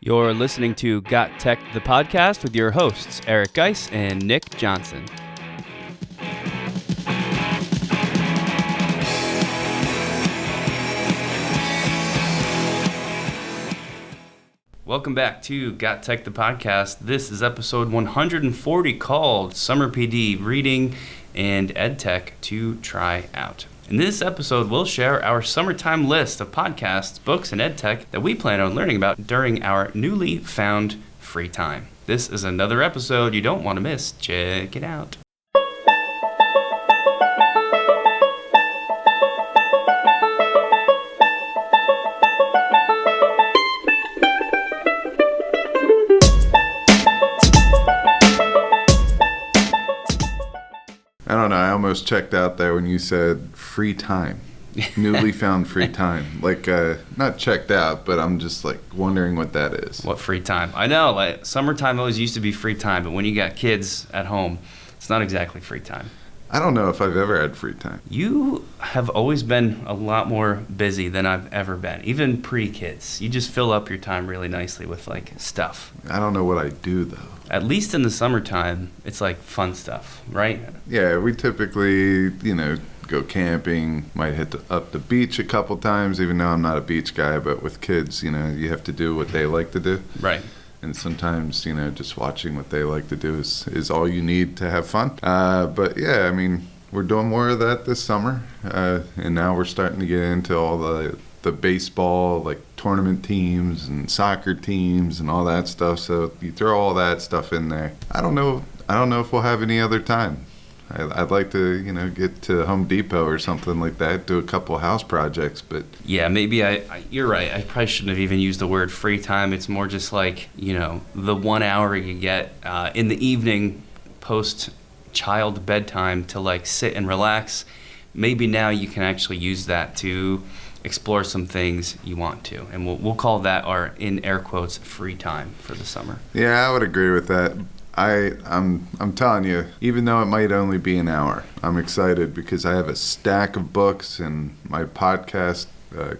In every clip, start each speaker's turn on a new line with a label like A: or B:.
A: You're listening to GotTechED the Podcast with your hosts, Eric Guise and Nick Johnson. Welcome back to GotTechED the Podcast. This is episode 140 called Summer PD Reading and Edtech to Try Out. In this episode, we'll share our summertime list of podcasts, books, and edtech that we plan on learning about during our newly found free time. This is another episode you don't want to miss. Check it out.
B: I don't know, I almost checked out there when you said free time. Newly found free time. Like, not checked out, but I'm just like wondering what that is.
A: What free time? I know, like summertime always used to be free time, but when you got kids at home, it's not exactly free time.
B: I don't know if I've ever had free time.
A: You have always been a lot more busy than I've ever been, even pre-kids. You just fill up your time really nicely with like stuff.
B: I don't know what I do though.
A: At least in the summertime, it's like fun stuff, right?
B: Yeah, we typically, go camping, might hit up the beach a couple times, even though I'm not a beach guy, but with kids, you have to do what they like to do.
A: Right.
B: And sometimes, just watching what they like to do is all you need to have fun. But yeah, I mean, we're doing more of that this summer. And now we're starting to get into all the baseball, like tournament teams and soccer teams and all that stuff. So you throw all that stuff in there. I don't know if we'll have any other time. I'd like to, get to Home Depot or something like that, do a couple of house projects, but... Yeah,
A: maybe you're right. I probably shouldn't have even used the word free time. It's more just like, the 1 hour you get in the evening post-child bedtime to, like, sit and relax. Maybe now you can actually use that to explore some things you want to. And we'll call that our, in air quotes, free time for the summer.
B: Yeah, I would agree with that. I'm telling you, even though it might only be an hour, I'm excited because I have a stack of books and my podcast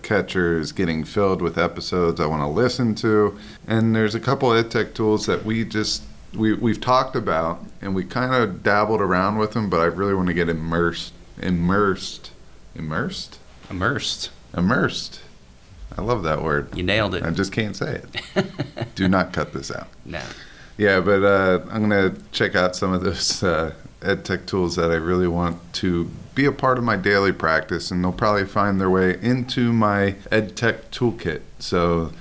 B: catcher is getting filled with episodes I want to listen to. And there's a couple of EdTech tools that we've talked about and we kind of dabbled around with them, but I really want to get immersed. I love that word.
A: You nailed it.
B: I just can't say it. Do not cut this out.
A: No.
B: Yeah, but I'm going to check out some of those EdTech tools that I really want to be a part of my daily practice, and they'll probably find their way into my EdTech toolkit. So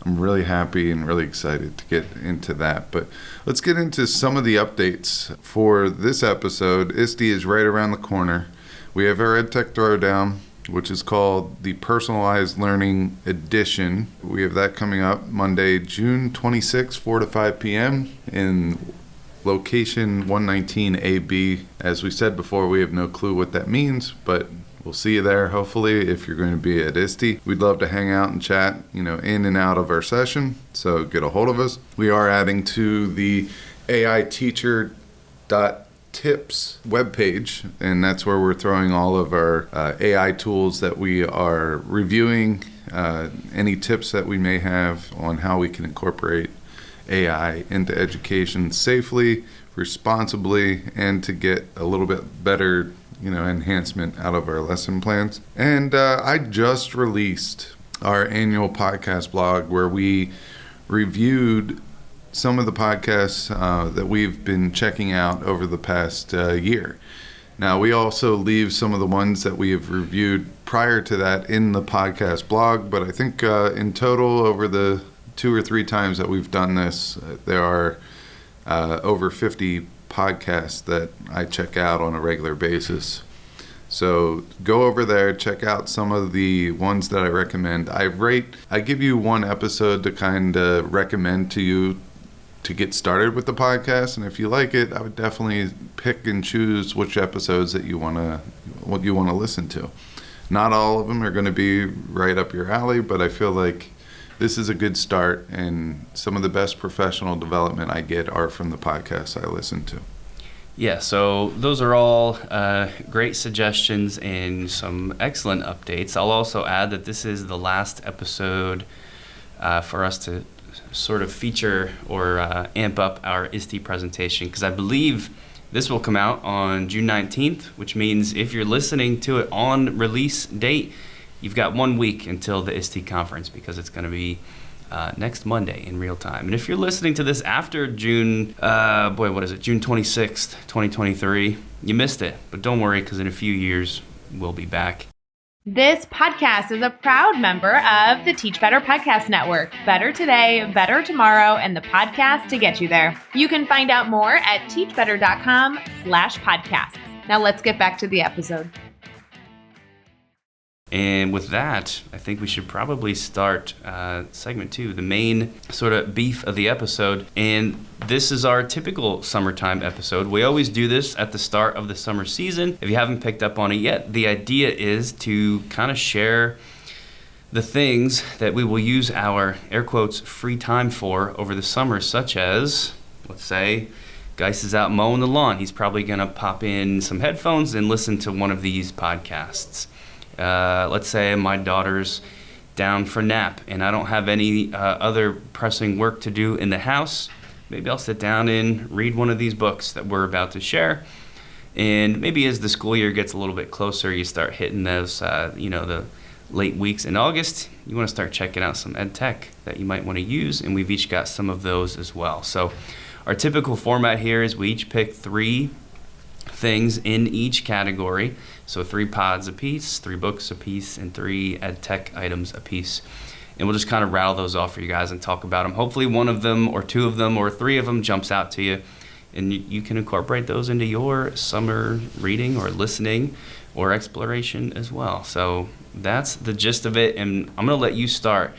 B: I'm really happy and really excited to get into that. But let's get into some of the updates for this episode. ISTE is right around the corner. We have our EdTech Throwdown, which is called the Personalized Learning Edition. We have that coming up Monday, June 26, 4 to 5 p.m. in location 119 AB. As we said before, we have no clue what that means, but we'll see you there, hopefully, if you're going to be at ISTE. We'd love to hang out and chat, in and out of our session, so get a hold of us. We are adding to the Theaiteacher.tips webpage, and that's where we're throwing all of our AI tools that we are reviewing, any tips that we may have on how we can incorporate AI into education safely, responsibly, and to get a little bit better, enhancement out of our lesson plans. And I just released our annual podcast blog where we reviewed some of the podcasts that we've been checking out over the past year. Now, we also leave some of the ones that we have reviewed prior to that in the podcast blog, but I think in total, over the 2 or 3 times that we've done this, there are over 50 podcasts that I check out on a regular basis. So go over there, check out some of the ones that I recommend. I give you one episode to kind of recommend to you to get started with the podcast, and if you like it, I would definitely pick and choose which episodes that you want to listen to. Not all of them are going to be right up your alley, but I feel like this is a good start, and some of the best professional development I get are from the podcasts I listen to.
A: Yeah, so those are all great suggestions and some excellent updates. I'll also add that this is the last episode for us to sort of feature or amp up our ISTE presentation, because I believe this will come out on June 19th, which means if you're listening to it on release date, you've got 1 week until the ISTE conference, because it's going to be next Monday in real time. And if you're listening to this after June 26th, 2023, you missed it. But don't worry, because in a few years, we'll be back.
C: This podcast is a proud member of the Teach Better Podcast Network. Better today, better tomorrow, and the podcast to get you there. You can find out more at teachbetter.com/podcasts. Now let's get back to the episode.
A: And with that, I think we should probably start segment 2, the main sort of beef of the episode. And this is our typical summertime episode. We always do this at the start of the summer season. If you haven't picked up on it yet, the idea is to kind of share the things that we will use our, air quotes, free time for over the summer, such as, let's say, Guise is out mowing the lawn. He's probably going to pop in some headphones and listen to one of these podcasts. Let's say my daughter's down for nap and I don't have any other pressing work to do in the house. Maybe I'll sit down and read one of these books that we're about to share. And maybe as the school year gets a little bit closer, you start hitting those, the late weeks in August. You want to start checking out some Edtech that you might want to use, and we've each got some of those as well. So our typical format here is we each pick 3 things in each category. So 3 pods a piece, 3 books a piece, and 3 Edtech items a piece. And we'll just kind of rattle those off for you guys and talk about them. Hopefully one of them or 2 of them or 3 of them jumps out to you, and you can incorporate those into your summer reading or listening or exploration as well. So that's the gist of it, and I'm going to let you start.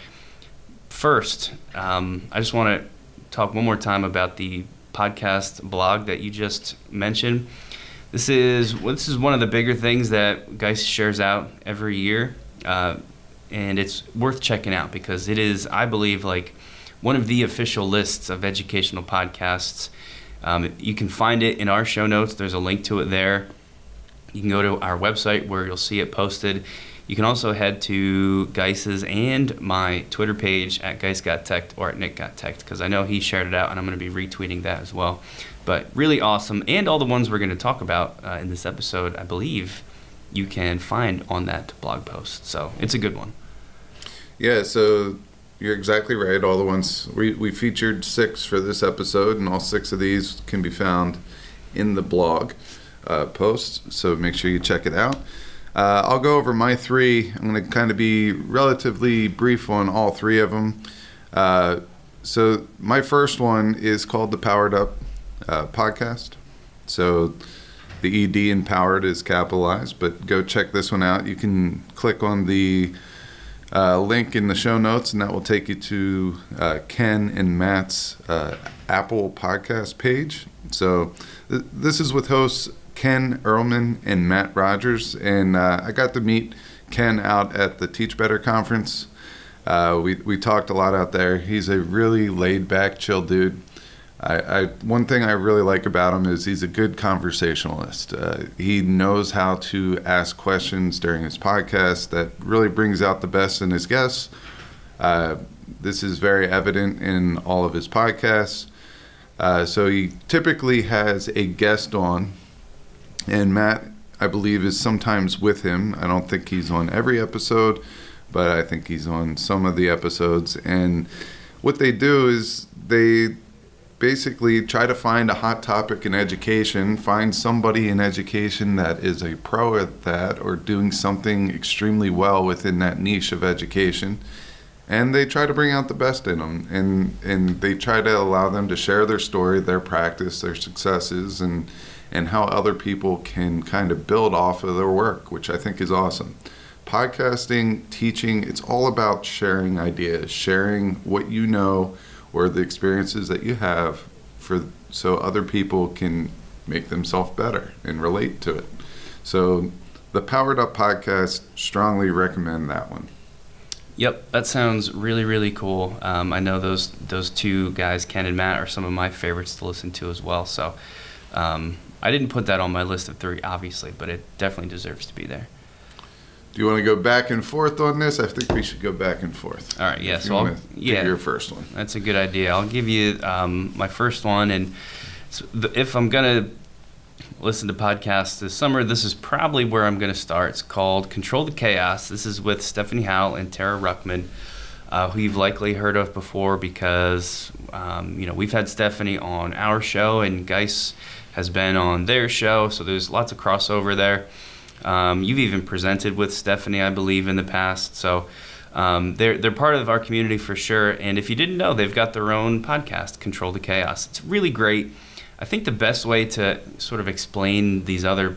A: First, I just want to talk one more time about the podcast blog that you just mentioned. This is one of the bigger things that Guise shares out every year, and it's worth checking out because it is, I believe, like one of the official lists of educational podcasts. You can find it in our show notes. There's a link to it there. You can go to our website where you'll see it posted. You can also head to Guise's and my Twitter page at Guise.Tech or at Nick.Tech, because I know he shared it out and I'm going to be retweeting that as well. But really awesome. And all the ones we're going to talk about in this episode, I believe you can find on that blog post. So it's a good one.
B: Yeah, so you're exactly right. All the ones, we featured 6 for this episode, and all 6 of these can be found in the blog post. So make sure you check it out. I'll go over my 3. I'm going to kind of be relatively brief on all 3 of them. So my first one is called the Powered Up Podcast. So the ED in powered is capitalized, but go check this one out. You can click on the link in the show notes, and that will take you to Ken and Matt's Apple podcast page. So this is with hosts Ken Earlman and Matt Rogers, and I got to meet Ken out at the Teach Better conference. We talked a lot out there. He's a really laid-back, chill dude. One thing I really like about him is he's a good conversationalist. He knows how to ask questions during his podcast that really brings out the best in his guests. This is very evident in all of his podcasts. So he typically has a guest on, and Matt, I believe, is sometimes with him. I don't think he's on every episode, but I think he's on some of the episodes. And what they do is they basically try to find a hot topic in education, find somebody in education that is a pro at that or doing something extremely well within that niche of education, and they try to bring out the best in them, and they try to allow them to share their story, their practice, their successes, and how other people can kind of build off of their work, which I think is awesome. Podcasting, teaching, it's all about sharing ideas, sharing what you know or the experiences that you have so other people can make themselves better and relate to it. So the Powered Up Podcast, strongly recommend that one.
A: Yep, that sounds really, really cool. I know those 2 guys, Ken and Matt, are some of my favorites to listen to as well. So I didn't put that on my list of 3, obviously, but it definitely deserves to be there.
B: Do you want to go back and forth on this? I think we should go back and forth.
A: All right, yeah.
B: So I'll give your first one.
A: That's a good idea. I'll give you my first one, and if I'm gonna listen to podcasts this summer, this is probably where I'm gonna start. It's called Control the Chaos. This is with Stephanie Howell and Tara Ruckman, who you've likely heard of before because we've had Stephanie on our show, and Guise has been on their show, so there's lots of crossover there. You've even presented with Stephanie, I believe, in the past. So they're part of our community for sure. And if you didn't know, they've got their own podcast, Control the Chaos. It's really great. I think the best way to sort of explain these other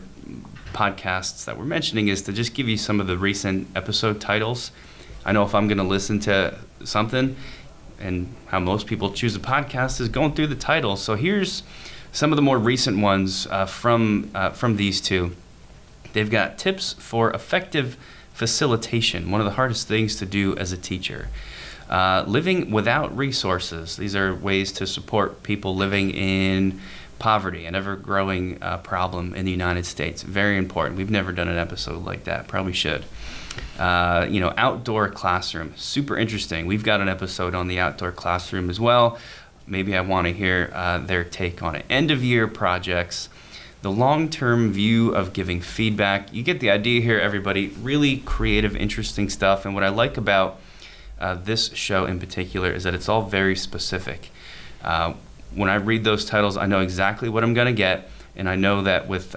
A: podcasts that we're mentioning is to just give you some of the recent episode titles. I know if I'm going to listen to something, and how most people choose a podcast is going through the titles. So here's some of the more recent ones from these two. They've got tips for effective facilitation, one of the hardest things to do as a teacher. Living without resources. These are ways to support people living in poverty, an ever-growing problem in the United States. Very important. We've never done an episode like that. Probably should. Outdoor classroom. Super interesting. We've got an episode on the outdoor classroom as well. Maybe I want to hear their take on it. End-of-year projects. The long-term view of giving feedback. You get the idea here, everybody. Really creative, interesting stuff. And what I like about this show in particular is that it's all very specific. When I read those titles, I know exactly what I'm going to get. And I know that with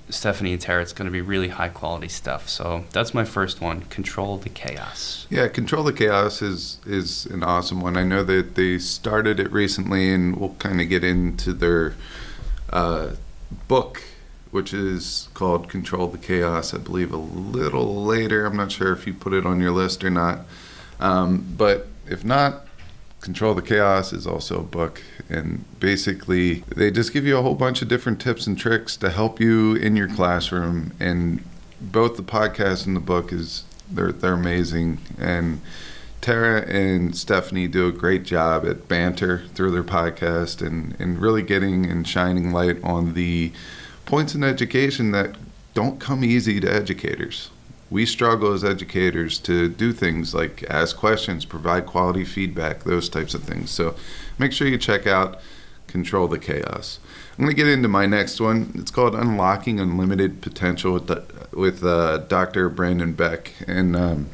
A: Stephanie and Tara, it's going to be really high-quality stuff. So that's my first one, Control the Chaos.
B: Yeah, Control the Chaos is an awesome one. I know that they started it recently, and we'll kind of get into their book, which is called Control the Chaos, I believe a little later. I'm not sure if you put it on your list or not. But if not, Control the Chaos is also a book. And basically, they just give you a whole bunch of different tips and tricks to help you in your classroom. And both the podcast and the book they're amazing. And Tara and Stephanie do a great job at banter through their podcast and really getting and shining light on the points in education that don't come easy to educators. We struggle as educators to do things like ask questions, provide quality feedback, those types of things. So make sure you check out Control the Chaos. I'm going to get into my next one. It's called Unlocking Unlimited Potential with Dr. Brandon Beck. And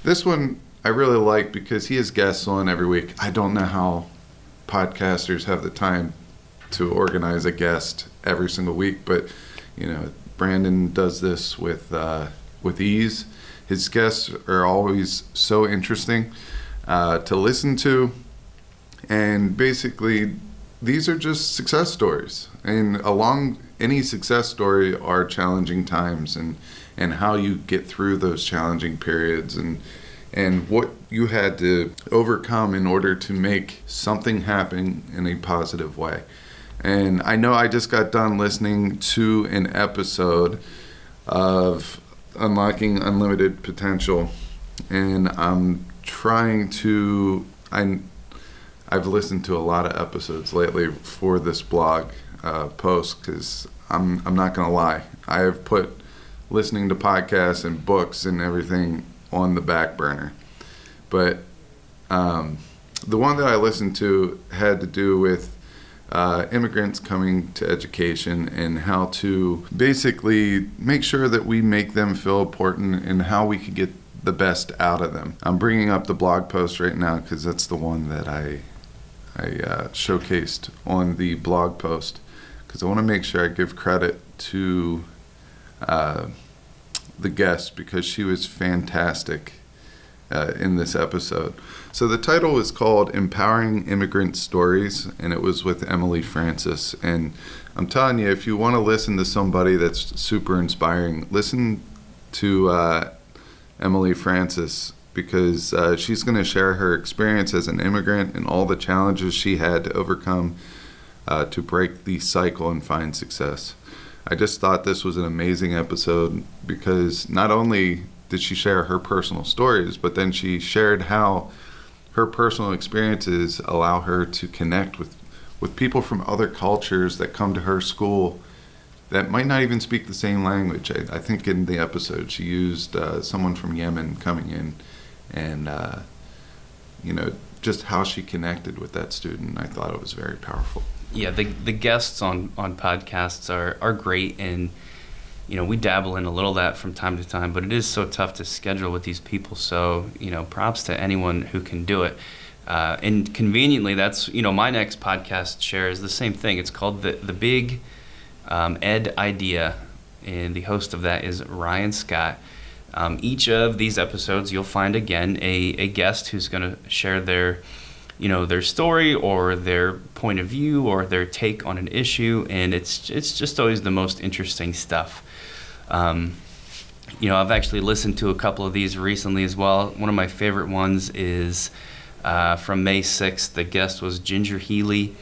B: this one I really like because he has guests on every week. I don't know how podcasters have the time to organize a guest every single week, but Brandon does this with ease. His guests are always so interesting to listen to, and basically these are just success stories. And along any success story are challenging times and how you get through those challenging periods and what you had to overcome in order to make something happen in a positive way. And I know I just got done listening to an episode of Unlocking Unlimited Potential, and I'm trying to... I've listened to a lot of episodes lately for this blog post because I'm not going to lie. I have put listening to podcasts and books and everything on the back burner. But the one that I listened to had to do with immigrants coming to education and how to basically make sure that we make them feel important and how we could get the best out of them. I'm bringing up the blog post right now because that's the one that I showcased on the blog post because I want to make sure I give credit to the guest because she was fantastic in this episode. So the title is called Empowering Immigrant Stories, and it was with Emily Francis. And I'm telling you, if you want to listen to somebody that's super inspiring, listen to Emily Francis because she's going to share her experience as an immigrant and all the challenges she had to overcome to break the cycle and find success. I just thought this was an amazing episode because not only did she share her personal stories, but then she shared how her personal experiences allow her to connect with people from other cultures that come to her school that might not even speak the same language. I think in the episode she used someone from Yemen coming in, and just how she connected with that student. I thought it was very powerful.
A: Yeah, the guests on podcasts are great, and we dabble in a little of that from time to time, but it is so tough to schedule with these people. So props to anyone who can do it. And conveniently, that's my next podcast share is the same thing. It's called the Big Ed Idea, and the host of that is Ryan Scott. Each of these episodes, you'll find again a guest who's going to share their story or their point of view or their take on an issue, and it's just always the most interesting stuff. I've actually listened to a couple of these recently as well. One of my favorite ones is from May 6th. The guest was Ginger Healy.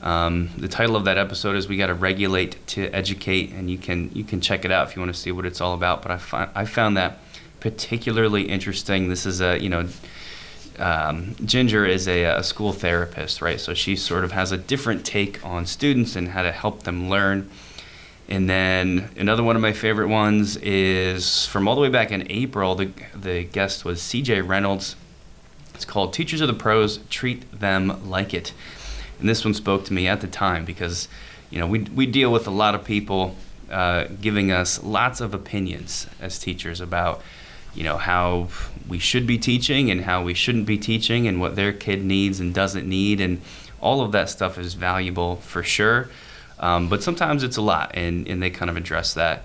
A: The title of that episode is "We Got to Regulate to Educate," and you can check it out if you want to see what it's all about. But I found that particularly interesting. This is Ginger is a school therapist, right? So she sort of has a different take on students and how to help them learn. And then another one of my favorite ones is from all the way back in April. The guest was CJ Reynolds. It's called "Teachers Are the Pros, Treat Them Like It." And this one spoke to me at the time because, we deal with a lot of people giving us lots of opinions as teachers about, how we should be teaching and how we shouldn't be teaching and what their kid needs and doesn't need. And all of that stuff is valuable for sure. But sometimes it's a lot, and they kind of address that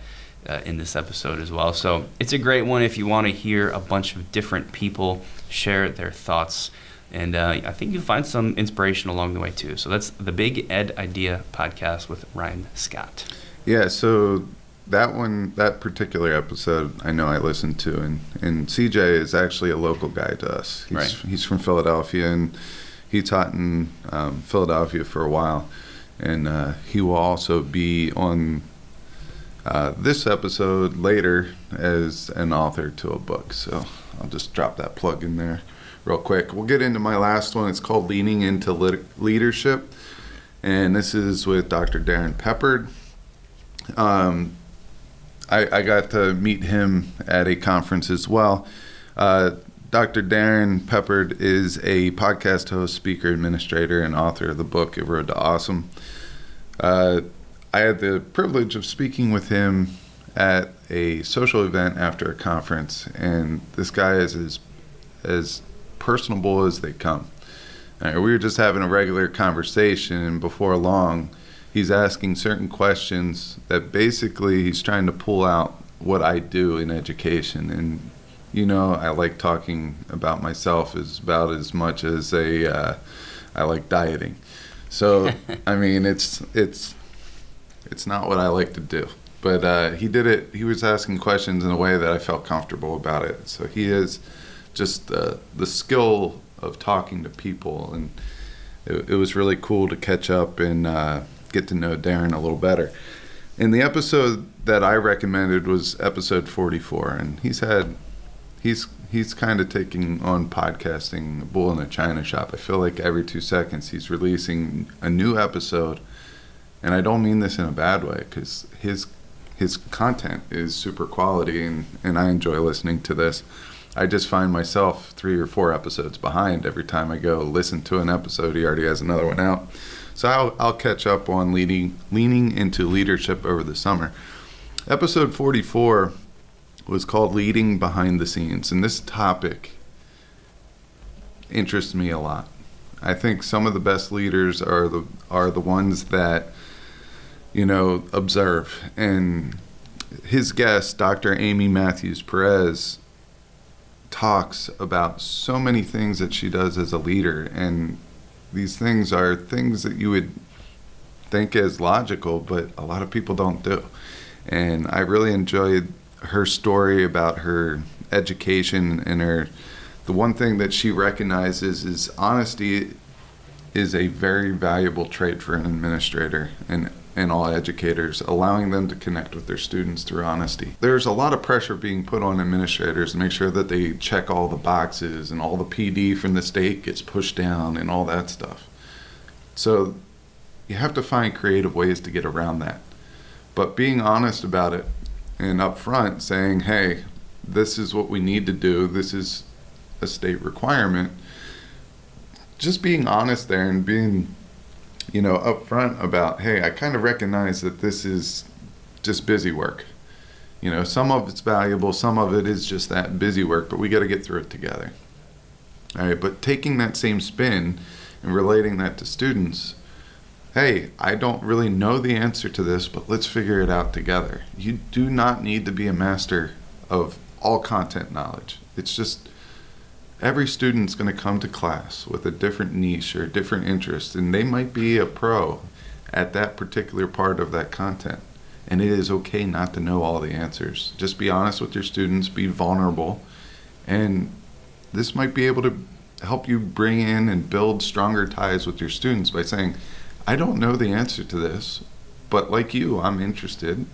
A: in this episode as well. So it's a great one if you want to hear a bunch of different people share their thoughts. And I think you'll find some inspiration along the way, too. So that's the Big Ed Idea podcast with Ryan Scott.
B: Yeah, so that particular episode, I know I listened to, and CJ is actually a local guy to us. He's from Philadelphia, and he taught in Philadelphia for a while. And he will also be on this episode later as an author to a book. So I'll just drop that plug in there real quick. We'll get into my last one. It's called Leaning into Leadership, and this is with Dr. Darren Peppard. I got to meet him at a conference as well. Dr. Darren Peppard is a podcast host, speaker, administrator, and author of the book A Road to Awesome. I had the privilege of speaking with him at a social event after a conference, and this guy is as personable as they come. We were just having a regular conversation, and before long, he's asking certain questions that basically he's trying to pull out what I do in education. And I like talking about myself about as much as I like dieting. So I mean, it's not what I like to do, but he did it. He was asking questions in a way that I felt comfortable about it. So he is just the skill of talking to people, and it was really cool to catch up and get to know Darren a little better. And the episode that I recommended was episode 44, and he's kind of taking on podcasting a bull in a china shop. I feel like every 2 seconds he's releasing a new episode, and I don't mean this in a bad way, because his content is super quality, and I enjoy listening to this. I just find myself 3 or 4 episodes behind every time I go listen to an episode. He already has another one out. So I'll catch up on leaning into leadership over the summer. Episode 44 was called Leading Behind the Scenes, and this topic interests me a lot. I think some of the best leaders are the ones that observe. And his guest, Dr. Amy Matthews Perez, talks about so many things that she does as a leader, and these things are things that you would think as logical, but a lot of people don't do. And I really enjoyed her story about her education, and the one thing that she recognizes is honesty is a very valuable trait for an administrator and all educators, allowing them to connect with their students through honesty. There's a lot of pressure being put on administrators to make sure that they check all the boxes and all the PD from the state gets pushed down and all that stuff. So you have to find creative ways to get around that. But being honest about it and upfront saying, hey, this is what we need to do, this is a state requirement, just being honest there and being, upfront about, hey, I kind of recognize that this is just busy work. Some of it's valuable, some of it is just that busy work, but we got to get through it together. All right, but taking that same spin and relating that to students, hey, I don't really know the answer to this, but let's figure it out together. You do not need to be a master of all content knowledge. It's just every student's going to come to class with a different niche or a different interest, and they might be a pro at that particular part of that content. And it is okay not to know all the answers. Just be honest with your students, be vulnerable, and this might be able to help you bring in and build stronger ties with your students by saying, I don't know the answer to this, but like you, I'm interested.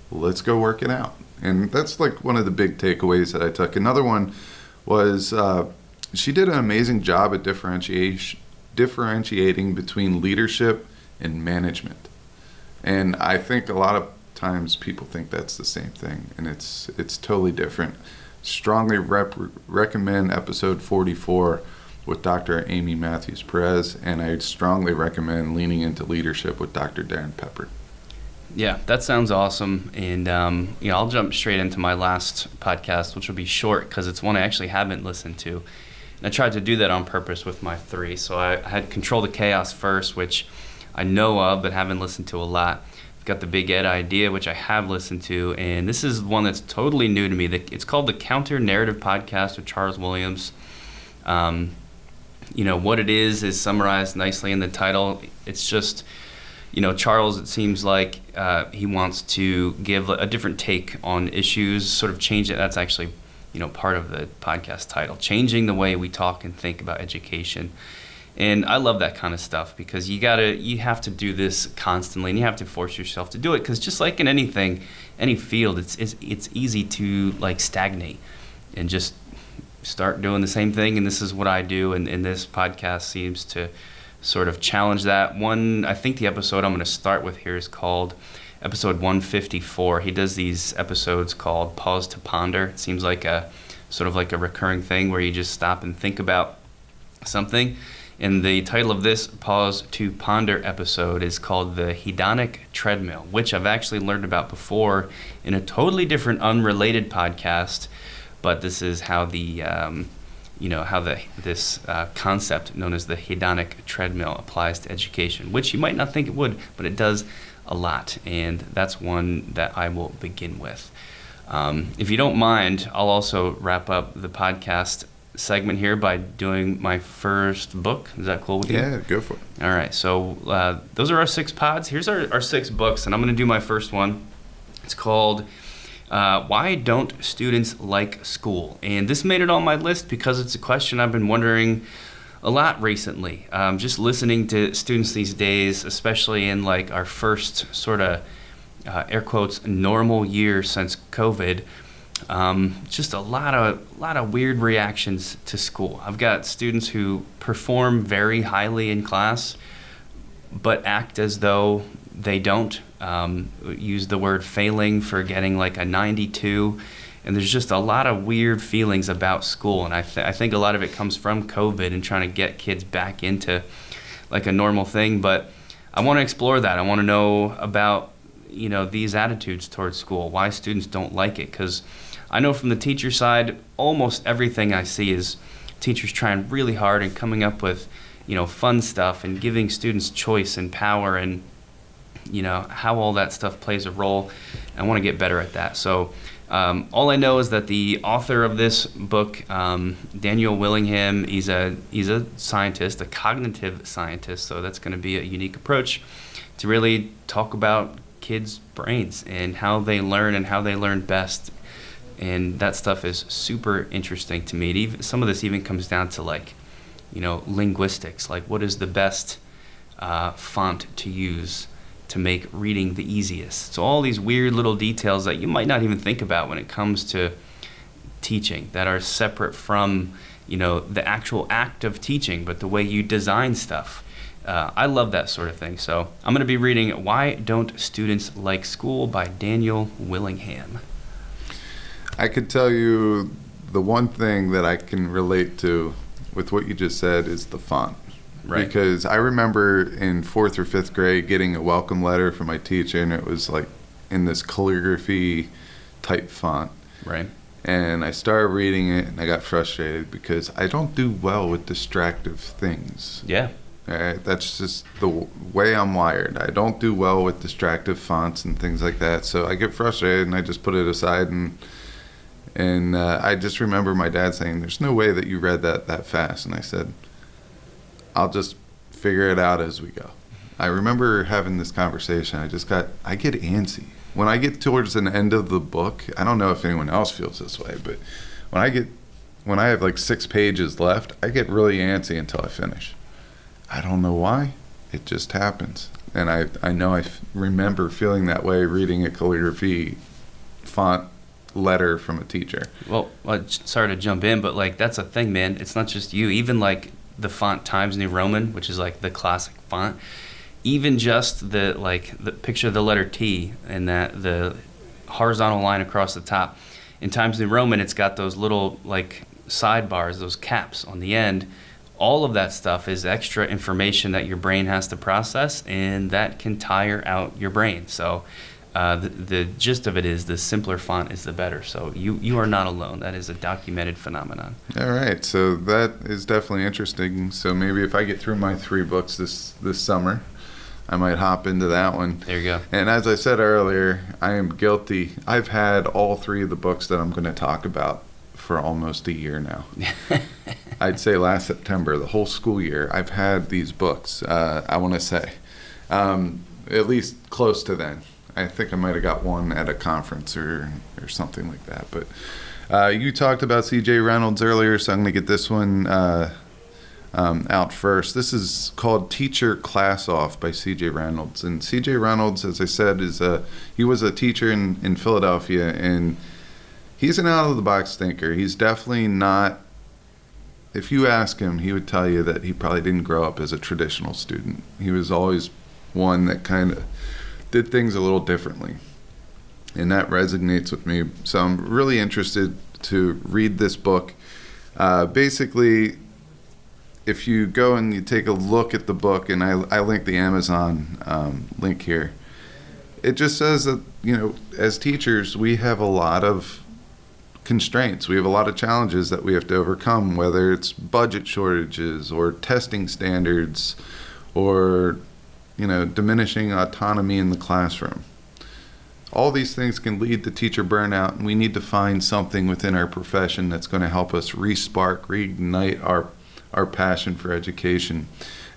B: Let's go work it out. And that's like one of the big takeaways that I took. Another one was she did an amazing job at differentiating between leadership and management. And I think a lot of times people think that's the same thing, and it's totally different. Strongly recommend episode 44 with Dr. Amy Matthews Perez, and I strongly recommend leaning into leadership with Dr. Darren Pepper.
A: Yeah, that sounds awesome. And I'll jump straight into my last podcast, which will be short because it's one I actually haven't listened to. And I tried to do that on purpose with my 3. So I had Control the Chaos first, which I know of but haven't listened to a lot. I've got the Big Ed Idea, which I have listened to, and this is one that's totally new to me. It's called the Counter Narrative Podcast with Charles Williams. What it is summarized nicely in the title. It's just, Charles, it seems like he wants to give a different take on issues, sort of change it. That's actually, part of the podcast title, changing the way we talk and think about education. And I love that kind of stuff because you have to do this constantly, and you have to force yourself to do it, because just like in anything, any field, it's easy to stagnate and just start doing the same thing. And this is what I do, and this podcast seems to sort of challenge that. I think the episode I'm going to start with here is called episode 154. He does these episodes called Pause to Ponder. It seems like a sort of like a recurring thing where you just stop and think about something. And the title of this Pause to Ponder episode is called the hedonic treadmill, which I've actually learned about before in a totally different, unrelated podcast. But this is how this concept known as the hedonic treadmill applies to education, which you might not think it would, but it does a lot. And that's one that I will begin with. If you don't mind, I'll also wrap up the podcast segment here by doing my first book. Is that cool with you?
B: Yeah, go for it.
A: All right, so those are our 6 pods. Here's our 6 books, and I'm going to do my first one. It's called Why Don't Students Like School? And this made it on my list because it's a question I've been wondering a lot recently. Just listening to students these days, especially in our first sort of air quotes normal year since COVID. Just a lot of weird reactions to school. I've got students who perform very highly in class, but act as though they don't. Use the word failing for getting a 92, and there's just a lot of weird feelings about school. And I think a lot of it comes from COVID and trying to get kids back into a normal thing. But I want to explore that. I want to know about these attitudes towards school, why students don't like it, because I know from the teacher side, almost everything I see is teachers trying really hard and coming up with, fun stuff and giving students choice and power, and, how all that stuff plays a role. I want to get better at that. So all I know is that the author of this book, Daniel Willingham, he's a scientist, a cognitive scientist. So that's going to be a unique approach to really talk about kids' brains and how they learn and how they learn best. And that stuff is super interesting to me. Some of this even comes down to linguistics, what is the best font to use to make reading the easiest. So all these weird little details that you might not even think about when it comes to teaching that are separate from, the actual act of teaching, but the way you design stuff I love that sort of thing. So I'm going to be reading Why Don't Students Like School by Daniel Willingham.
B: I could tell you the one thing that I can relate to with what you just said is the font.
A: Right.
B: Because I remember in 4th or 5th grade getting a welcome letter from my teacher, and it was like in this calligraphy type font.
A: Right.
B: And I started reading it, and I got frustrated because I don't do well with distractive things.
A: Yeah.
B: All right? That's just the way I'm wired. I don't do well with distractive fonts and things like that. So I get frustrated, and I just put it aside. And I just remember my dad saying, "There's no way that you read that fast." And I said, "I'll just figure it out as we go." I remember having this conversation. I get antsy. When I get towards an end of the book, I don't know if anyone else feels this way, but when I have like 6 pages left, I get really antsy until I finish. I don't know why. It just happens. And I know I remember feeling that way reading a calligraphy font letter from a teacher.
A: Well, sorry to jump in, but like that's a thing, man. It's not just you. Even like the font Times New Roman, which is like the classic font, even just the picture of the letter T and that the horizontal line across the top. In Times New Roman, it's got those little like sidebars, those caps on the end. All of that stuff is extra information that your brain has to process, and that can tire out your brain. So the gist of it is the simpler font is the better. So you are not alone. That is a documented phenomenon.
B: All right, so that is definitely interesting. So maybe if I get through my 3 books this summer, I might hop into that one.
A: There you go.
B: And as I said earlier, I am guilty. I've had all 3 of the books that I'm going to talk about for almost a year now. I'd say last September, the whole school year, I've had these books, I want to say. At least close to then. I think I might have got one at a conference or something like that. But you talked about C.J. Reynolds earlier, so I'm going to get this one out first. This is called Teacher Class Off by C.J. Reynolds. And C.J. Reynolds, as I said, he was a teacher in Philadelphia, and he's an out-of-the-box thinker. He's definitely not, if you ask him, he would tell you that he probably didn't grow up as a traditional student. He was always one that kind of did things a little differently. And that resonates with me. So I'm really interested to read this book. Basically, if you go and you take a look at the book, and I link the Amazon link here, it just says that, as teachers, we have a lot of constraints. We have a lot of challenges that we have to overcome, whether it's budget shortages or testing standards or diminishing autonomy in the classroom. All these things can lead to teacher burnout, and we need to find something within our profession that's going to help us reignite our passion for education.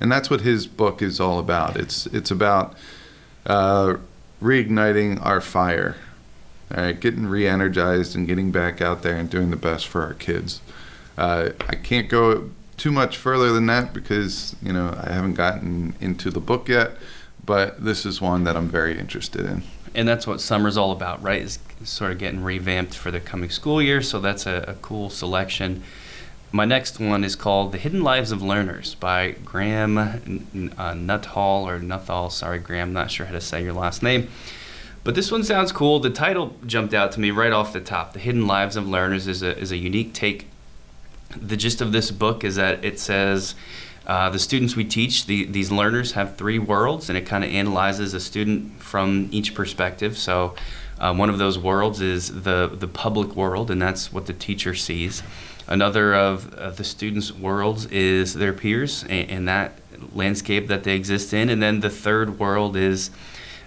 B: And that's what his book is all about. It's about reigniting our fire, all right, getting re-energized and getting back out there and doing the best for our kids. I can't go too much further than that because, I haven't gotten into the book yet, but this is one that I'm very interested in.
A: And that's what summer's all about, right? Is sort of getting revamped for the coming school year, so that's a cool selection. My next one is called The Hidden Lives of Learners by Graham Nuthall. Sorry, Graham, not sure how to say your last name. But this one sounds cool. The title jumped out to me right off the top. The Hidden Lives of Learners is a unique take. The gist of this book is that it says the students we teach, these learners have 3 worlds, and it kind of analyzes a student from each perspective. So one of those worlds is the public world, and that's what the teacher sees. Another of the students' worlds is their peers and that landscape that they exist in. And then the third world is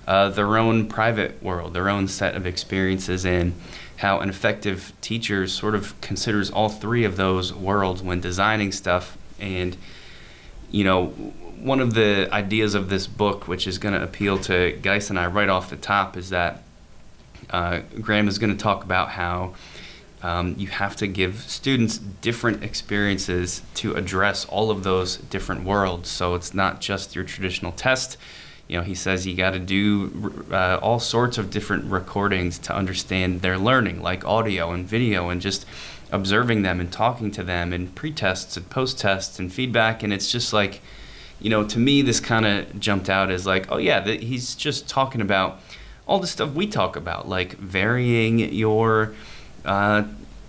A: their own private world, their own set of experiences, and how an effective teacher sort of considers all 3 of those worlds when designing stuff. And, one of the ideas of this book, which is going to appeal to Guise and I right off the top, is that Graham is going to talk about how you have to give students different experiences to address all of those different worlds. So it's not just your traditional test. He says you got to do all sorts of different recordings to understand their learning, like audio and video, and just observing them and talking to them, and pre-tests and post-tests and feedback. And it's just like to me, this kind of jumped out as like, oh yeah, he's just talking about all the stuff we talk about, like varying your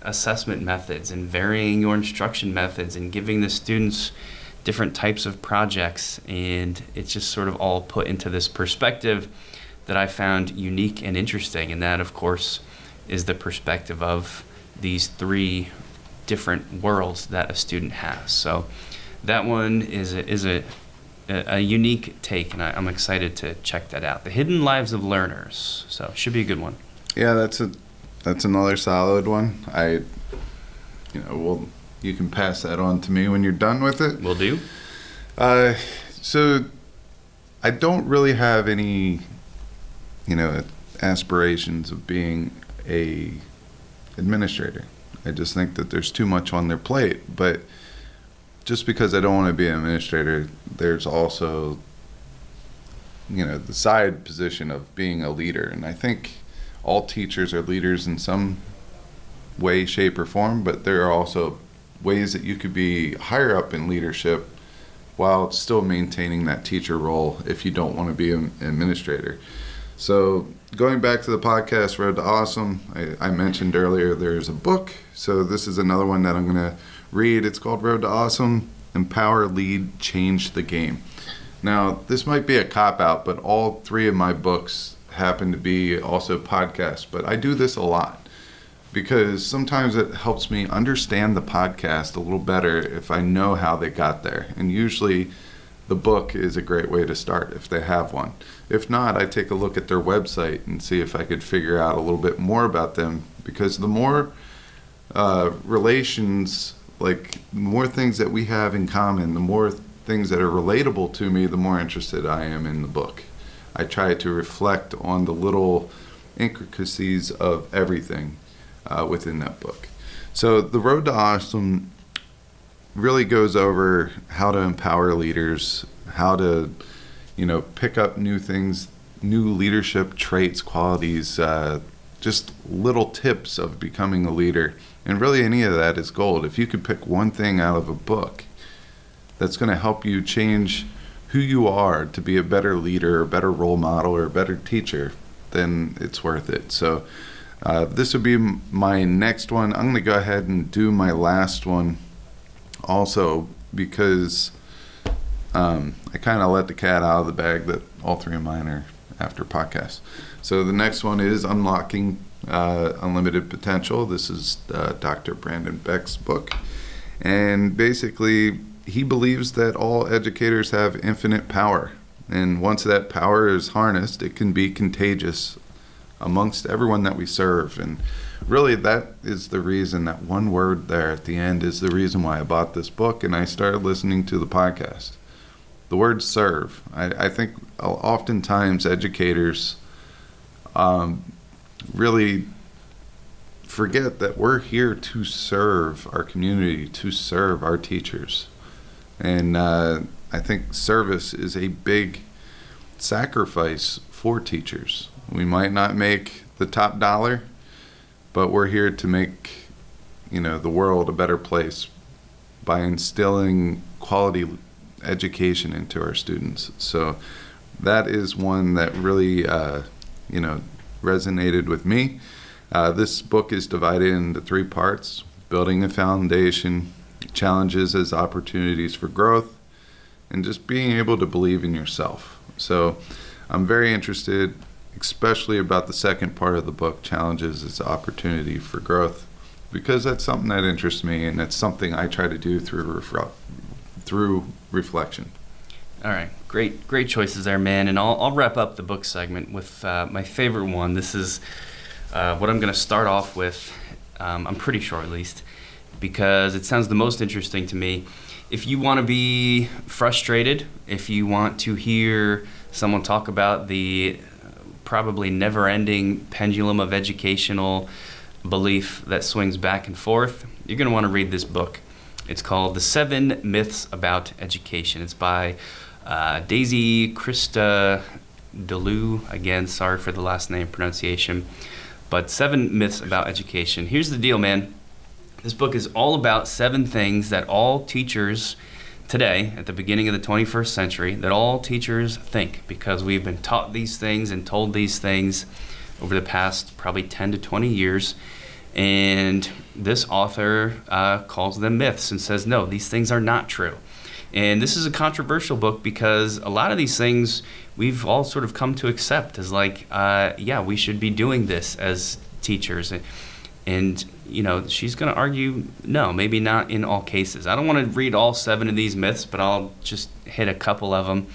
A: assessment methods and varying your instruction methods and giving the students different types of projects. And it's just sort of all put into this perspective that I found unique and interesting. And that, of course, is the perspective of these 3 different worlds that a student has. So that one is a unique take, and I'm excited to check that out. The Hidden Lives of Learners. So should be a good one.
B: Yeah, that's another solid one. You can pass that on to me when you're done with it.
A: Will do.
B: So I don't really have any, aspirations of being a administrator. I just think that there's too much on their plate. But just because I don't want to be an administrator, there's also, the side position of being a leader. And I think all teachers are leaders in some way, shape, or form, but there are also ways that you could be higher up in leadership while still maintaining that teacher role if you don't want to be an administrator. So going back to the podcast, Road to Awesome, I mentioned earlier there's a book. So this is another one that I'm going to read. It's called Road to Awesome, Empower, Lead, Change the Game. Now, this might be a cop-out, but all 3 of my books happen to be also podcasts. But I do this a lot because sometimes it helps me understand the podcast a little better if I know how they got there. And usually the book is a great way to start if they have one. If not, I take a look at their website and see if I could figure out a little bit more about them, because the more relations, like the more things that we have in common, the more things that are relatable to me, the more interested I am in the book. I try to reflect on the little intricacies of everything within that book. So the Road to Awesome really goes over how to empower leaders, how to, pick up new things, new leadership traits, qualities, just little tips of becoming a leader. And really any of that is gold. If you could pick one thing out of a book that's going to help you change who you are to be a better leader, a better role model, or a better teacher, then it's worth it. So this would be my next one. I'm going to go ahead and do my last one also because I kind of let the cat out of the bag that all 3 of mine are after podcasts. So the next one is Unlocking Unlimited Potential. This is Dr. Brandon Beck's book. And basically, he believes that all educators have infinite power. And once that power is harnessed, it can be contagious amongst everyone that we serve. And really, that is the reason, that one word there at the end is the reason why I bought this book and I started listening to the podcast. The word serve. I think oftentimes educators really forget that we're here to serve our community, to serve our teachers. And I think service is a big sacrifice for teachers. We might not make the top dollar, but we're here to make, the world a better place by instilling quality education into our students. So that is one that really, resonated with me. This book is divided into 3 parts: building a foundation, challenges as opportunities for growth, and just being able to believe in yourself. So I'm very interested, especially about the second part of the book, challenges as opportunity for growth, because that's something that interests me, and that's something I try to do through reflection.
A: All right, great choices there, man. And I'll wrap up the book segment with my favorite one. This is what I'm going to start off with. I'm pretty sure, at least, because it sounds the most interesting to me. If you want to be frustrated, if you want to hear someone talk about the probably never-ending pendulum of educational belief that swings back and forth, you're going to want to read this book. It's called The 7 Myths About Education. It's by Daisy Christa DeLu. Again, sorry for the last name pronunciation. But 7 Myths About Education. Here's the deal, man. This book is all about 7 things that all teachers today, at the beginning of the 21st century, that all teachers think, because we've been taught these things and told these things over the past probably 10 to 20 years. And this author calls them myths and says, no, these things are not true. And this is a controversial book because a lot of these things we've all sort of come to accept as like, yeah, we should be doing this as teachers. And you know, she's going to argue, no, maybe not in all cases. I don't want to read all 7 of these myths, but I'll just hit a couple of them.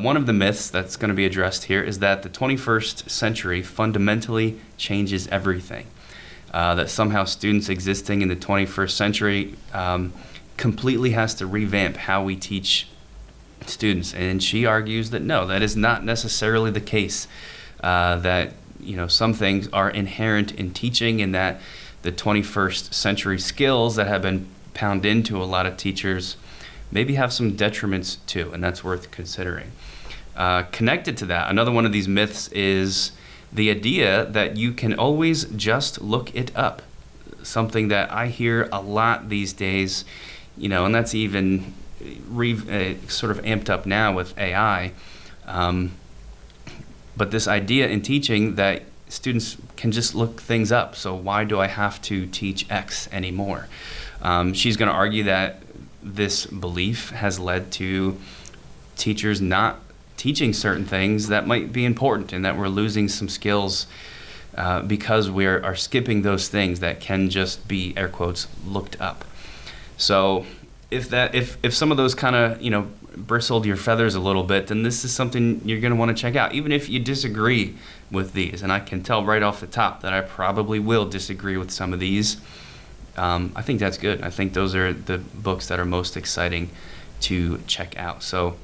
A: One of the myths that's going to be addressed here is that the 21st century fundamentally changes everything. That somehow students existing in the 21st century completely has to revamp how we teach students. And she argues that no, that is not necessarily the case. That you know, some things are inherent in teaching, and that the 21st century skills that have been pounded into a lot of teachers maybe have some detriments too, and that's worth considering. Connected to that, another one of these myths is the idea that you can always just look it up. Something that I hear a lot these days, you know, and that's even sort of amped up now with AI. But this idea in teaching that students can just look things up, so why do I have to teach X anymore? She's going to argue that this belief has led to teachers not teaching certain things that might be important, and that we're losing some skills because we are skipping those things that can just be, air quotes, looked up. So if some of those kind of, you know, bristled your feathers a little bit, then this is something you're going to want to check out, even if you disagree with these. And I can tell right off the top that I probably will disagree with some of these. I think that's good. I think those are the books that are most exciting to check out. So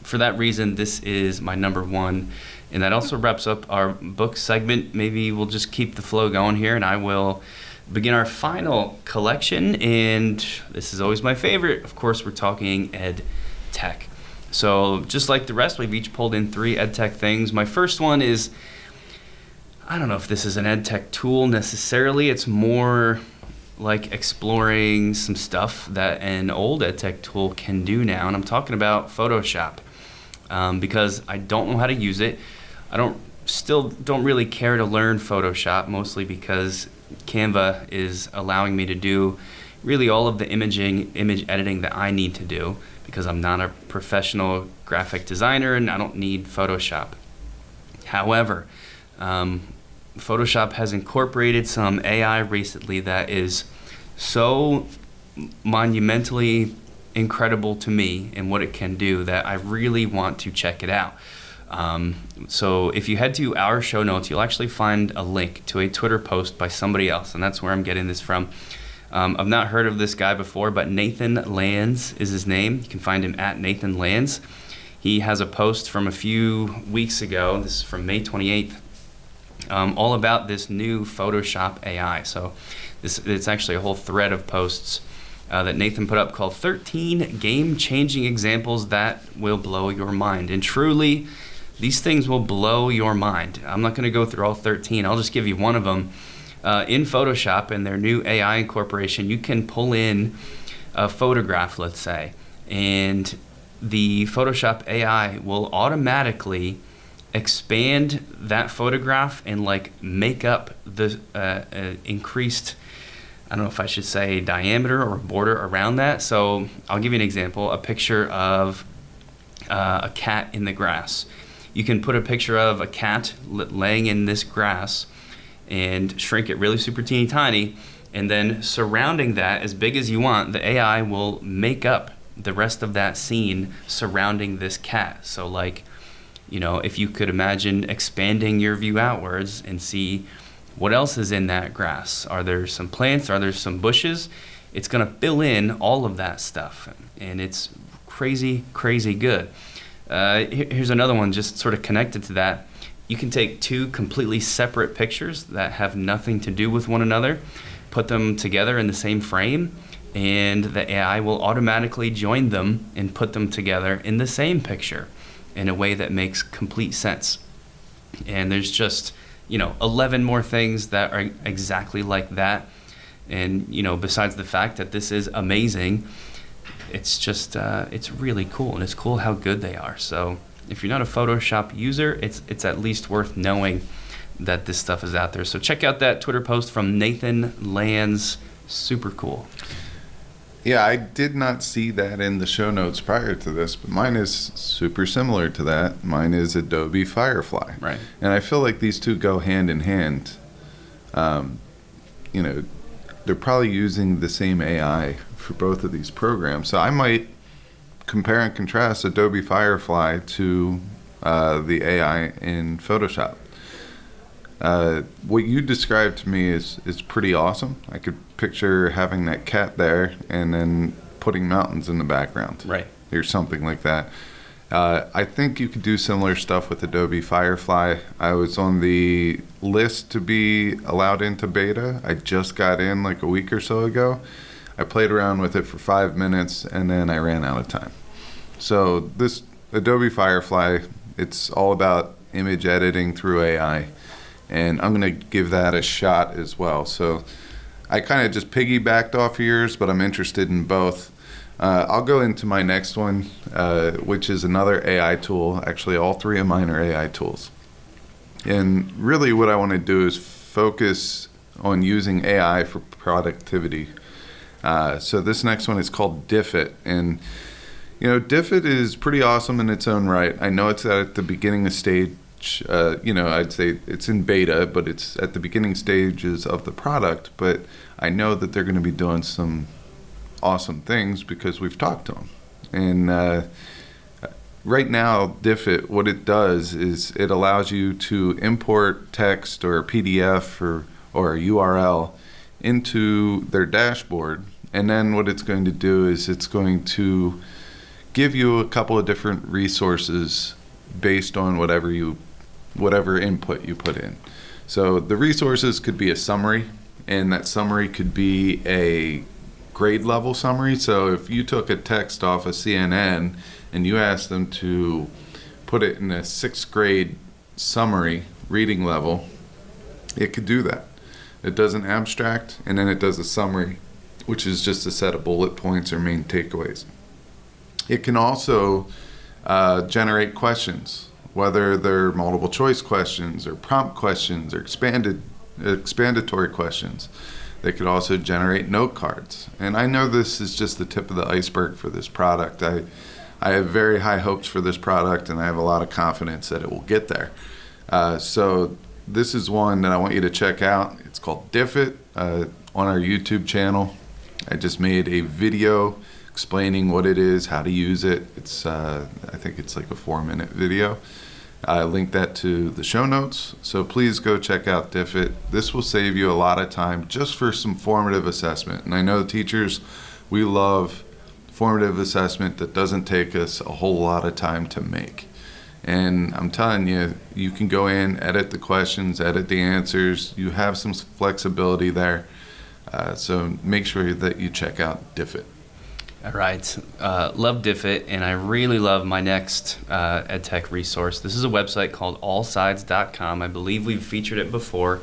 A: for that reason, this is my number 1. And that also wraps up our book segment. Maybe we'll just keep the flow going here, and I will begin our final collection. And this is always my favorite. Of course, we're talking Edtech. So just like the rest, we've each pulled in 3 Edtech things. My first one is, I don't know if this is an Edtech tool necessarily. It's more like exploring some stuff that an old Edtech tool can do now. And I'm talking about Photoshop because I don't know how to use it. I still don't really care to learn Photoshop, mostly because Canva is allowing me to do really all of the image editing that I need to do, because I'm not a professional graphic designer and I don't need Photoshop. However, Photoshop has incorporated some AI recently that is so monumentally incredible to me and what it can do that I really want to check it out. So if you head to our show notes, you'll actually find a link to a Twitter post by somebody else, and that's where I'm getting this from. I've not heard of this guy before, but Nathan Lands is his name. You can find him at Nathan Lands. He has a post from a few weeks ago, this is from May 28th, all about this new Photoshop AI. So it's actually a whole thread of posts that Nathan put up called 13 Game-Changing Examples That Will Blow Your Mind. And truly, these things will blow your mind. I'm not going to go through all 13. I'll just give you one of them. In Photoshop and their new AI incorporation, you can pull in a photograph, let's say, and the Photoshop AI will automatically expand that photograph and like make up the increased, I don't know if I should say diameter or border around that. So I'll give you an example, a picture of a cat in the grass. You can put a picture of a cat laying in this grass and shrink it really super teeny tiny, and then surrounding that as big as you want, the AI will make up the rest of that scene surrounding this cat. So like, you know, if you could imagine expanding your view outwards and see what else is in that grass. Are there some plants? Are there some bushes? It's gonna fill in all of that stuff, and it's crazy, crazy good. Here's another one just sort of connected to that. You can take 2 completely separate pictures that have nothing to do with one another, put them together in the same frame, and the AI will automatically join them and put them together in the same picture in a way that makes complete sense. And there's just, 11 more things that are exactly like that. And, besides the fact that this is amazing, it's just, it's really cool, and it's cool how good they are. So if you're not a Photoshop user, it's at least worth knowing that this stuff is out there. So check out that Twitter post from Nathan Lands. Super cool.
B: Yeah, I did not see that in the show notes prior to this, but mine is super similar to that. Mine is Adobe Firefly.
A: Right.
B: And I feel like these two go hand in hand. You know, they're probably using the same AI for both of these programs. So I might compare and contrast Adobe Firefly to the AI in Photoshop. What you described to me is pretty awesome. I could picture having that cat there and then putting mountains in the background.
A: Right.
B: Or something like that. I think you could do similar stuff with Adobe Firefly. I was on the list to be allowed into beta. I just got in like a week or so ago. I played around with it for 5 minutes and then I ran out of time. So this Adobe Firefly, it's all about image editing through AI. And I'm going to give that a shot as well. So I kind of just piggybacked off of yours, but I'm interested in both. I'll go into my next one, which is another AI tool. Actually, all three of mine are AI tools. And really what I want to do is focus on using AI for productivity. So this next one is called Diffit. And, you know, Diffit is pretty awesome in its own right. I know it's at the beginning of stage. You know, I'd say it's in beta, but it's at the beginning stages of the product. But I know that they're going to be doing some awesome things because we've talked to them. And right now, Diffit, what it does is it allows you to import text or a PDF or a URL into their dashboard. And then what it's going to do is it's going to give you a couple of different resources based on whatever input you put in. So the resources could be a summary, and that summary could be a grade level summary. So if you took a text off of CNN and you asked them to put it in a 6th grade summary reading level, it could do that. It does an abstract, and then it does a summary, which is just a set of bullet points or main takeaways. It can also generate questions, whether they're multiple choice questions or prompt questions or expandatory questions. They could also generate note cards. And I know this is just the tip of the iceberg for this product. I have very high hopes for this product, and I have a lot of confidence that it will get there. So this is one that I want you to check out. It's called Diffit on our YouTube channel. I just made a video explaining what it is, how to use it. It's I think it's like a 4-minute video. I linked that to the show notes, so please go check out Diffit. This will save you a lot of time just for some formative assessment. And I know teachers, we love formative assessment that doesn't take us a whole lot of time to make. And I'm telling you, you can go in, edit the questions, edit the answers. You have some flexibility there. So make sure that you check out Diffit.
A: All right. Love Diffit, and I really love my next Edtech resource. This is a website called allsides.com. I believe we've featured it before,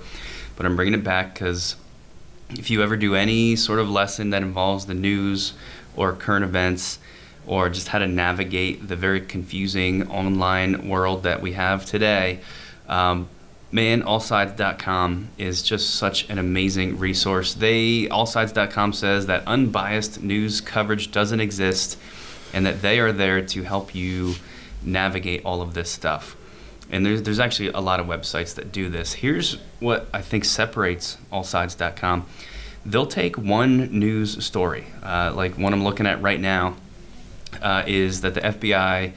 A: but I'm bringing it back because if you ever do any sort of lesson that involves the news or current events or just how to navigate the very confusing online world that we have today, allsides.com is just such an amazing resource. Allsides.com says that unbiased news coverage doesn't exist and that they are there to help you navigate all of this stuff. And there's actually a lot of websites that do this. Here's what I think separates allsides.com. They'll take one news story, like one I'm looking at right now, is that the FBI,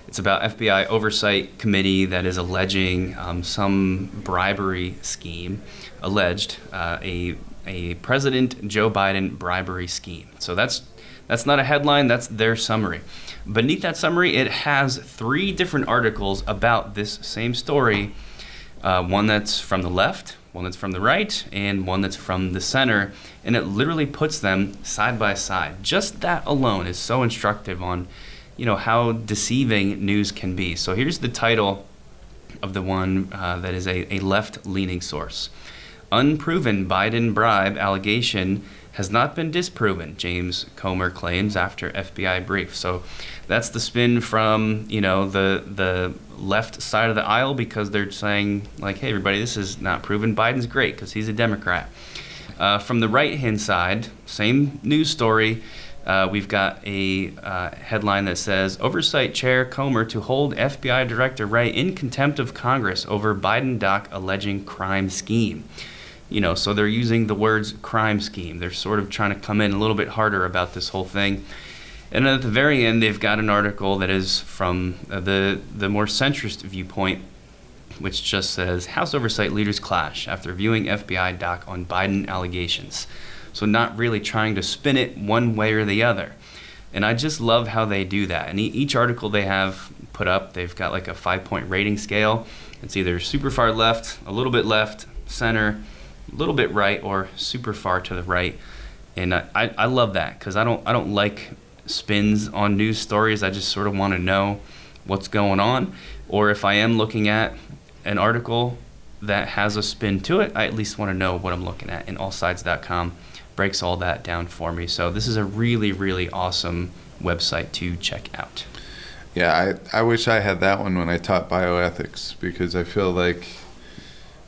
A: it's about FBI oversight committee that is alleging some bribery scheme, alleged a President Joe Biden bribery scheme. So that's not a headline, that's their summary. Beneath that summary, it has 3 different articles about this same story, one that's from the left, one that's from the right, and one that's from the center, and it literally puts them side by side. Just that alone is so instructive on how deceiving news can be. So here's the title of the one that is a left-leaning source. Unproven Biden bribe allegation has not been disproven, James Comer claims after FBI brief. So that's the spin from, the left side of the aisle, because they're saying, like, hey, everybody, this is not proven. Biden's great because he's a Democrat. From the right-hand side, same news story. We've got a headline that says, Oversight Chair Comer to hold FBI Director Wray in contempt of Congress over Biden doc alleging crime scheme. So they're using the words crime scheme. They're sort of trying to come in a little bit harder about this whole thing. And then at the very end, they've got an article that is from the more centrist viewpoint, which just says, House Oversight Leaders Clash After Viewing FBI Doc on Biden Allegations. So not really trying to spin it one way or the other. And I just love how they do that. And each article they have put up, they've got like a 5-point rating scale. It's either super far left, a little bit left, center, a little bit right, or super far to the right. And I love that, because I don't like spins on news stories. I just sort of want to know what's going on. Or if I am looking at an article that has a spin to it, I at least want to know what I'm looking at. And allsides.com breaks all that down for me. So this is a really, really awesome website to check out.
B: Yeah, I wish I had that one when I taught bioethics, because I feel like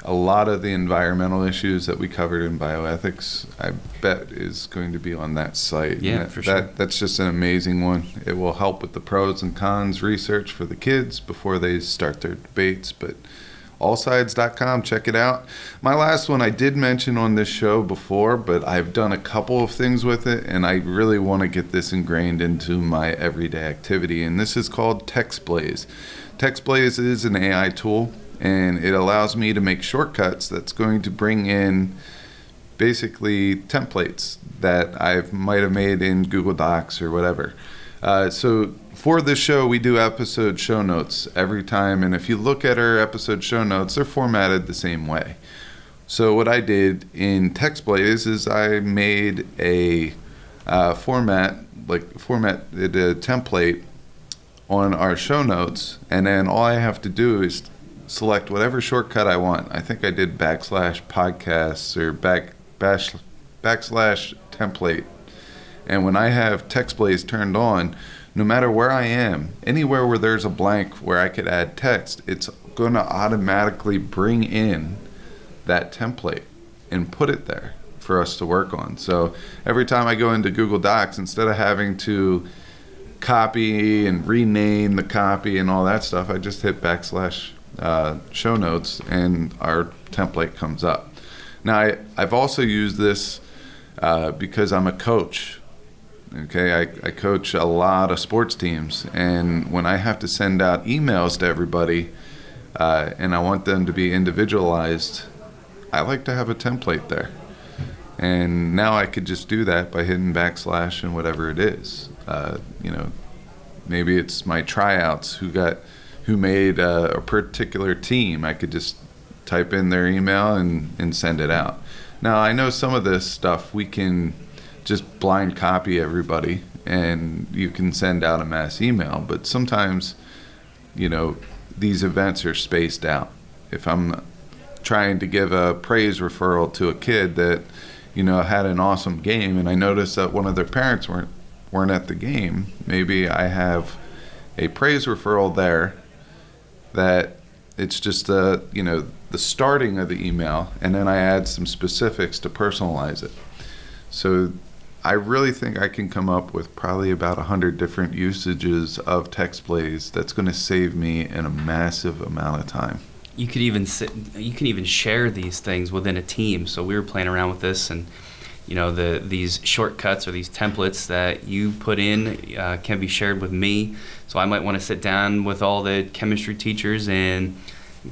B: a lot of the environmental issues that we covered in bioethics, I bet is going to be on that site.
A: Yeah, for sure.
B: That's just an amazing one. It will help with the pros and cons research for the kids before they start their debates. But allsides.com, check it out. My last one I did mention on this show before, but I've done a couple of things with it, and I really want to get this ingrained into my everyday activity, and this is called TextBlaze. TextBlaze is an AI tool, and it allows me to make shortcuts that's going to bring in basically templates that I might have made in Google Docs or whatever. So for this show, we do episode show notes every time, and if you look at our episode show notes, they're formatted the same way. So what I did in TextBlaze is I made a formatted a template on our show notes, and then all I have to do is select whatever shortcut I want. I think I did /podcasts or /template. And when I have TextBlaze turned on, no matter where I am, anywhere where there's a blank where I could add text, it's going to automatically bring in that template and put it there for us to work on. So every time I go into Google Docs, instead of having to copy and rename the copy and all that stuff, I just hit /show notes and our template comes up. Now I've also used this because I'm a coach. Okay, I coach a lot of sports teams, and when I have to send out emails to everybody and I want them to be individualized, I like to have a template there. And now I could just do that by hitting / and whatever it is. Maybe it's my tryouts who made a particular team. I could just type in their email and send it out. Now, I know some of this stuff we can just blind copy everybody and you can send out a mass email, but sometimes, these events are spaced out. If I'm trying to give a praise referral to a kid that, had an awesome game, and I noticed that one of their parents weren't at the game, maybe I have a praise referral there that it's just the starting of the email, and then I add some specifics to personalize it. So I really think I can come up with probably about 100 different usages of TextBlaze that's going to save me in a massive amount of time.
A: You can even share these things within a team. So we were playing around with this, and these shortcuts or these templates that you put in can be shared with me. So I might want to sit down with all the chemistry teachers and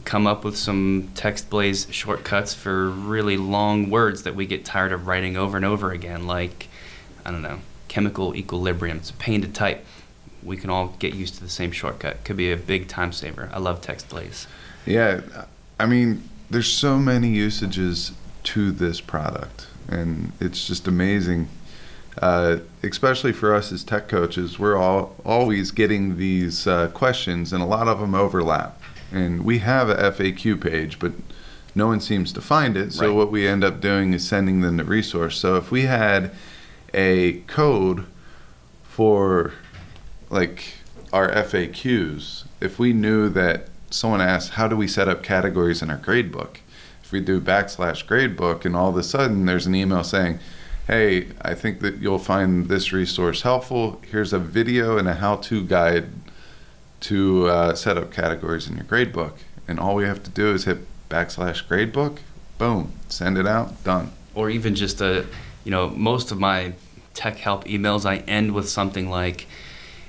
A: come up with some TextBlaze shortcuts for really long words that we get tired of writing over and over again, like, I don't know, chemical equilibrium. It's a pain to type. We can all get used to the same shortcut. Could be a big time saver. I love TextBlaze.
B: Yeah, I mean, there's so many usages to this product, and it's just amazing. Especially for us as tech coaches, we're always getting these questions, and a lot of them overlap. And we have a FAQ page, but no one seems to find it. So what we end up doing is sending them the resource. So if we had a code for like our FAQs, if we knew that someone asked, how do we set up categories in our gradebook? If we do /gradebook and all of a sudden there's an email saying, hey, I think that you'll find this resource helpful. Here's a video and a how-to guide to set up categories in your gradebook. And all we have to do is hit /gradebook, boom, send it out, done.
A: Or even just most of my tech help emails, I end with something like,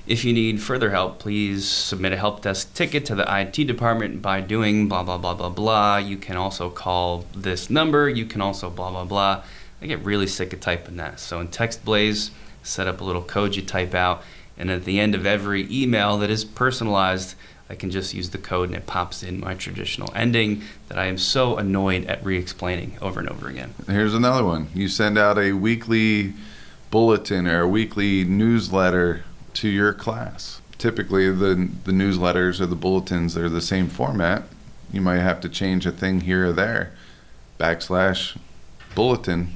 A: if you need further help, please submit a help desk ticket to the IT department by doing blah, blah, blah, blah, blah. You can also call this number. You can also blah, blah, blah. I get really sick of typing that. So in TextBlaze, set up a little code you type out, and at the end of every email that is personalized, I can just use the code and it pops in my traditional ending that I am so annoyed at re-explaining over and over again.
B: Here's another one. You send out a weekly bulletin or a weekly newsletter to your class. Typically the newsletters or the bulletins, they're the same format. You might have to change a thing here or there. /bulletin,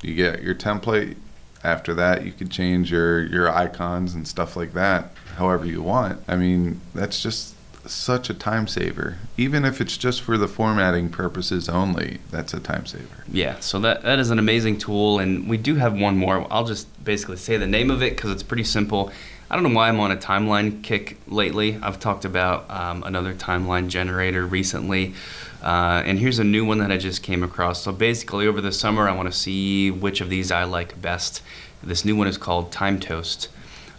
B: you get your template. After that, you can change your icons and stuff like that however you want. I mean, that's just such a time saver. Even if it's just for the formatting purposes only, that's a time saver.
A: Yeah, so that is an amazing tool, and we do have one more. I'll just basically say the name of it because it's pretty simple. I don't know why I'm on a timeline kick lately. I've talked about another timeline generator recently, and here's a new one that I just came across. So basically over the summer, I want to see which of these I like best. This new one is called Time Toast.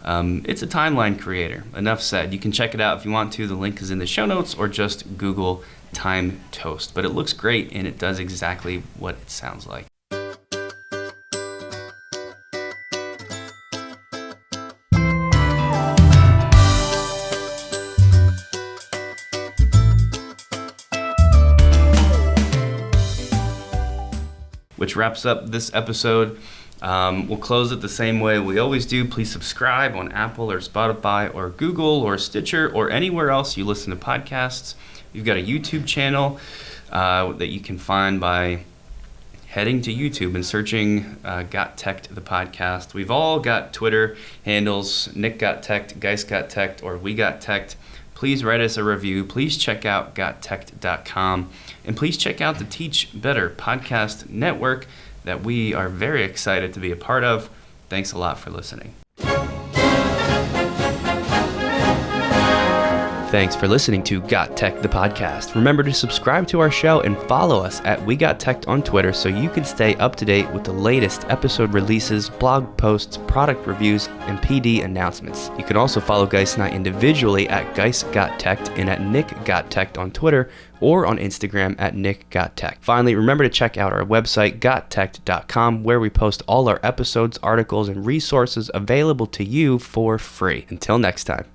A: It's a timeline creator. Enough said. You can check it out if you want to. The link is in the show notes, or just Google Time Toast. But it looks great, and it does exactly what it sounds like. Which wraps up this episode. We'll close it the same way we always do. Please subscribe on Apple or Spotify or Google or Stitcher or anywhere else you listen to podcasts. We've got a YouTube channel that you can find by heading to YouTube and searching GotTechED the Podcast. We've all got Twitter handles, Nick Got Teched, Guise Got Teched, or We Got Teched. Please write us a review. Please check out GotTechED.com. And please check out the Teach Better podcast network that we are very excited to be a part of. Thanks a lot for listening. Thanks for listening to GotTech the Podcast. Remember to subscribe to our show and follow us at We Got Tech on Twitter so you can stay up to date with the latest episode releases, blog posts, product reviews, and PD announcements. You can also follow Guise and I individually at Guise Got Tech and at Nick Got Tech on Twitter, or on Instagram at Nick Got Tech. Finally, remember to check out our website, GotTechED.com, where we post all our episodes, articles, and resources available to you for free. Until next time.